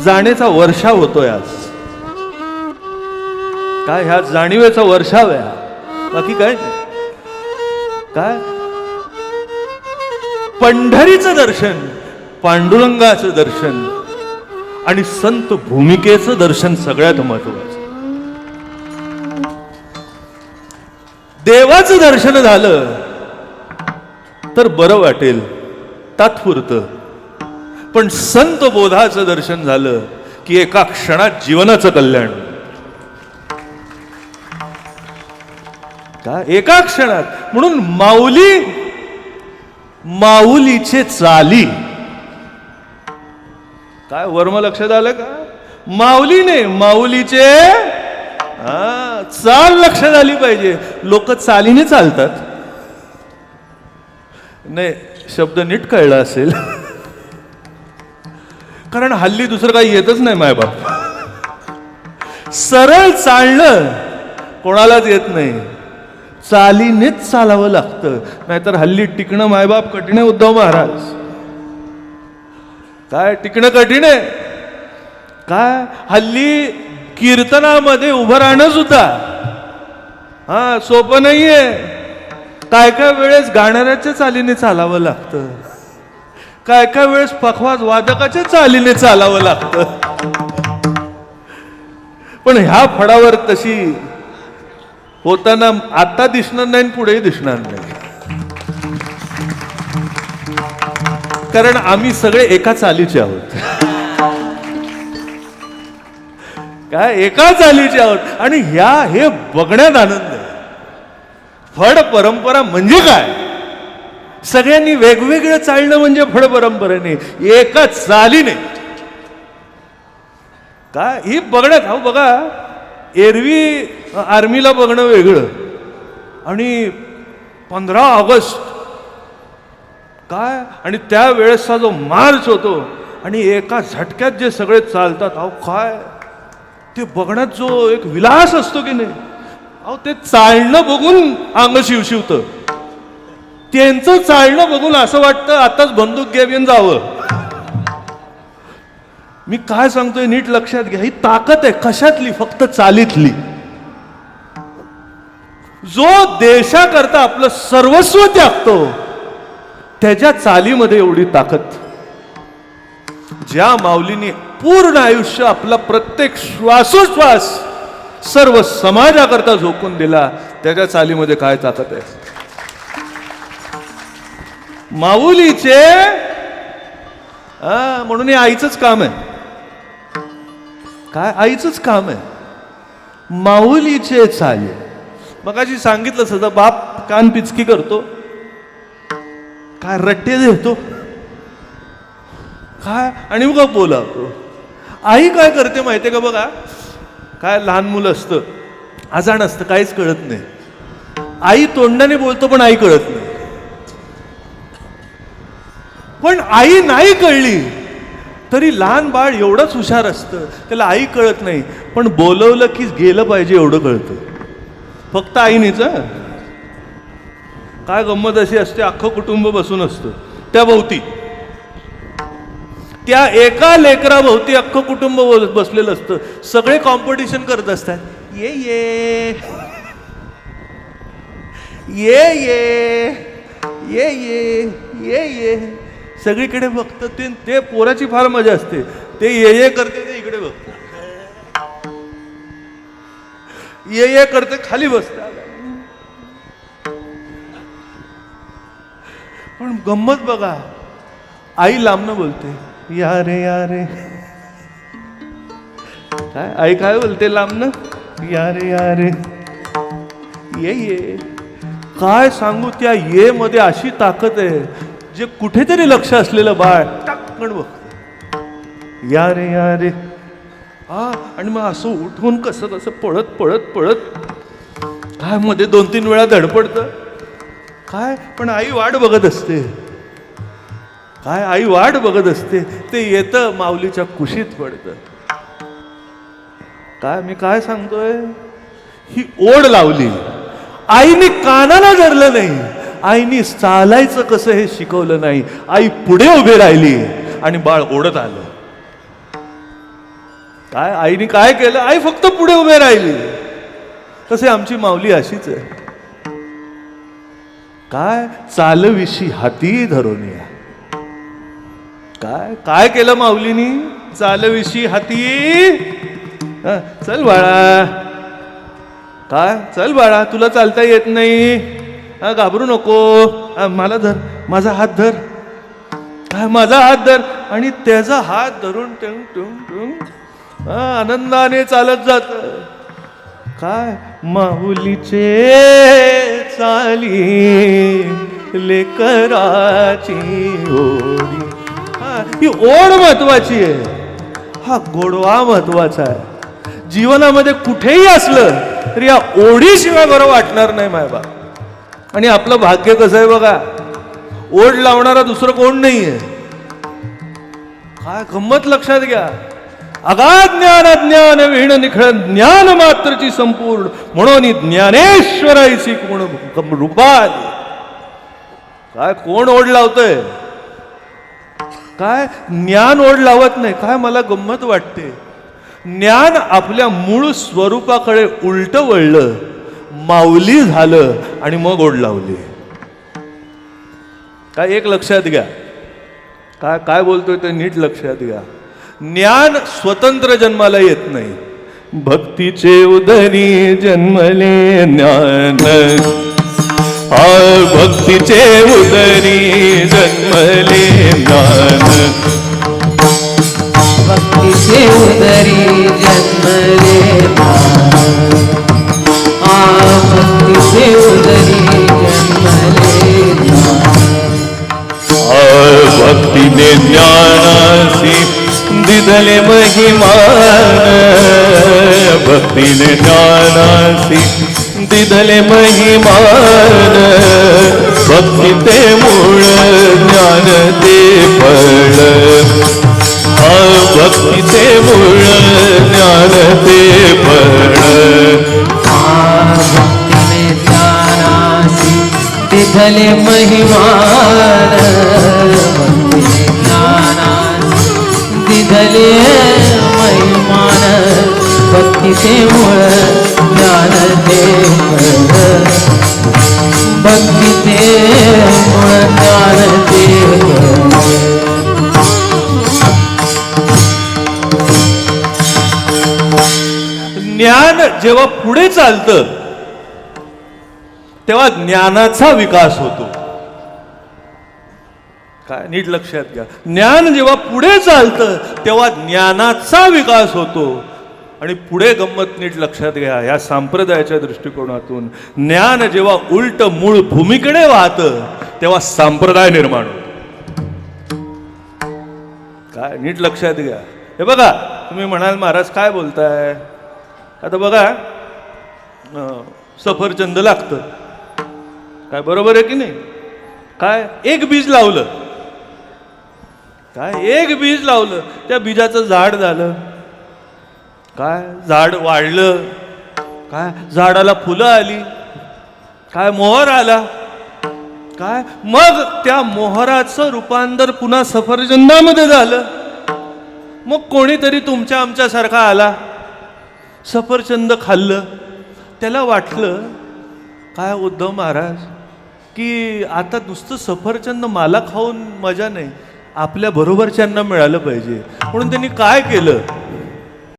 जाणेचा वर्षाव होतोय आज. काय ह्या जाणीवेचा वर्षाव आहे, बाकी काय काय. पंढरीचं दर्शन, पांडुरंगाचं दर्शन आणि संत भूमिकेचं दर्शन सगळ्यात महत्वाचं. देवाचं दर्शन झालं तर बरं वाटेल तात्पुरतं, पण संत बोधाचं दर्शन झालं की एका क्षणात जीवनाचं कल्याण. का एका क्षणात. म्हणून माऊलीचे चाली. काय वर्म लक्षात आलं का? माऊलीने माऊलीचे चाल लक्षात आली पाहिजे. लोक चालीने चालतात. नाही, शब्द नीट कळला असेल, कारण हल्ली दुसरं काही येतच नाही मायबाप. सरळ चालणं कोणालाच येत नाही, चालीनेच चालावं लागतं. नाहीतर हल्ली टिकणं मायबाप कठीण आहे. उद्धव महाराज, काय टिकणं कठीण आहे. काय हल्ली कीर्तनामध्ये उभं राहणं सुद्धा सोपं नाहीये. काय काय वेळेस गाणाऱ्याच्या चालीने चालावं लागतं, काय काय वेळेस पखवाज वादकाच्या चालीने चालावं लागतं. पण ह्या फळावर तशी होताना आता दिसणार नाही, पुढेही दिसणार नाही. कारण आम्ही सगळे एका चालीचे आहोत. काय एका चालीचे आहोत. आणि हे बघण्यात आनंद आहे. फड परंपरा म्हणजे काय? सगळ्यांनी वेगवेगळं चालणं म्हणजे फड परंपरेने, एका चालीने. काय ही बघण्यात. हो बघा, एरवी आर्मीला बघणं वेगळं आणि 15 ऑगस्ट काय, आणि त्या वेळेसचा जो मार्च होतो आणि एका झटक्यात जे सगळे चालतात, अहो काय ते बघण्यात जो एक विलास असतो की नाही. अहो ते चालणं बघून अंग शिवशिवतं. त्यांचं चालणं बघून असं वाटतं आताच बंदूक घेऊन जावं. मी काय सांगतोय नीट लक्षात घ्या. ही ताकद आहे कशातली? फक्त चालीतली. जो देशाकरता आपलं सर्वस्व त्यागतो त्याच्या चालीमध्ये एवढी ताकद. ज्या माऊलीने पूर्ण आयुष्य, आपला प्रत्येक श्वासोश्वास सर्व समाजाकरता झोकून दिला, त्याच्या चालीमध्ये काय ताकद आहे. माऊलीचे म्हणून हे आईचंच काम आहे. काय आईचंच काम आहे. माऊलीचे चाली. मगाशी सांगितलं सदा, बाप कान पिचकी करतो, काय रट्टे देतो, काय आणि मग बोलावतो. आई काय करते माहितीये का? बघा, काय लहान मुलं असतं, अजाण असतं, काहीच कळत नाही. आई तोंडाने बोलतो पण आई कळत नाही. पण आई नाही कळली तरी लहान बाळ एवढंच हुशार असतं, त्याला आई कळत नाही पण बोलवलं की गेलं पाहिजे एवढं कळतं. फक्त आईनेच. काय गंमत अशी असते, अख्खं कुटुंब बसून असतं त्या भोवती, त्या एका लेकराभोवती अख्खं कुटुंब बसलेलं असतं. सगळे कॉम्पिटिशन करत असतात. ये ये ये ये ये ये ये ये. सगळीकडे बघतं. ते पोराची फार मजा असते. ते ये करते, ते इकडे बघत, ये करते, खाली बसतात. पण गंमत बघा, आई लांबनं बोलते, या रे या रे. काय आई काय बोलते लांबनं? या रे ये. काय सांगू, त्या ये मध्ये अशी ताकद आहे, जे कुठेतरी लक्ष असलेलं बाळ टाकण बघ, या रे. आणि मग असं उठून कसं पळत काय मध्ये 2-3 वेळा धडपडतं. काय पण आई वाट बघत असते. काय आई वाट बघत असते. ते येतं, माऊलीच्या कुशीत पडतं. काय मी काय सांगतोय, ही ओढ लावली. आईने कानाला धरलं नाही, आईने चालायचं कसं हे शिकवलं नाही. आई पुढे उभी राहिली आणि बाळ ओढत आलं. काय आईने काय केलं? आई फक्त पुढे उभे राहिली. तसे आमची माऊली अशीच आहे. काय चालविशी हाती धरून या. काय काय केलं माऊलीनी? चालविशी हाती. चल बाळा, काय चल बाळा, तुला चालता येत नाही, घाबरू नको, मला धर, माझा हात धर, काय माझा हात धर. आणि त्याचा हात धरून टंग टंग टंग आनंदाने चालत जात. काय माऊलीचे चाली लेकराची ओढी. ही ओढ महत्वाची आहे, हा गोडवा महत्वाचा आहे. जीवनामध्ये कुठेही असलं तरी या ओढीशिवाय बरं वाटणार नाही मायबाप. आणि आपलं भाग्य कसं आहे बघा, ओढ लावणारा दुसरं कोण नाहीये. काय गंमत लक्षात घ्या. अगाध ज्ञान अज्ञान विहीण निखळ ज्ञान मात्रची संपूर्ण, म्हणून ज्ञानेश्वराची कोण रूपाली. काय कोण ओढ लावतंय? काय ज्ञान ओढ लावत नाही. काय मला गंमत वाटते, ज्ञान आपल्या मूळ स्वरूपाकडे उलट वळलं, माऊली झालं आणि मग ओढ लावली. काय एक लक्षात घ्या, काय काय बोलतोय ते नीट लक्षात घ्या. ज्ञान स्वतंत्र जन्माला येत नाही. भक्तीचे उदरी जन्मले ज्ञान, भक्तीचे उदरी जन्मले ज्ञान, भक्तीचे उदरी जन्मले ज्ञान, भक्तीचे उदरी जन्मले ज्ञान. भक्तीने ज्ञानासी दिदले महिमान, भक्तीने ज्ञानासी दिदले महिमान, भक्ती ते मूळ ज्ञान ते फळ, भक्ती ते मूळ ज्ञान ते फळ. भक्तीने ज्ञानासी दिदले महिमान, भक्तीने ज्ञानासी दिदले महिमान, भक्तीचे मूळ ज्ञान ते फळ, भक्तीचे मूळ ज्ञान ते फळ. ज्ञान जेव्हा पुढे चालतं तेव्हा ज्ञानाचा विकास होतो. काय नीट लक्षात घ्या. ज्ञान जेव्हा पुढे चालतं तेव्हा ज्ञानाचा विकास होतो. आणि पुढे गंमत नीट लक्षात घ्या, या संप्रदायाच्या दृष्टिकोनातून ज्ञान जेव्हा उलट मूळ भूमिकेने वाहतं तेव्हा संप्रदाय निर्माण होतो. काय नीट लक्षात घ्या. हे बघा, तुम्ही म्हणाल महाराज काय बोलताय. आता बघा, सफरचंद लागतं, काय बरोबर आहे की नाही. काय एक बीज लावलं, काय एक बीज लावलं, त्या बीजाचं झाड झालं, काय झाड वाढलं, काय झाडाला फुलं आली, काय मोहर आला, काय मग त्या मोहराचं रूपांतर पुन्हा सफरचंदामध्ये झालं. मग कोणीतरी तुमच्या आमच्यासारखा आला, सफरचंद खाल्लं, त्याला वाटलं काय उद्धव महाराज की आता नुसतं सफरचंद मला खाऊन मजा नाही, आपल्या बरोबरच्यांना मिळालं पाहिजे. म्हणून त्यांनी काय केलं,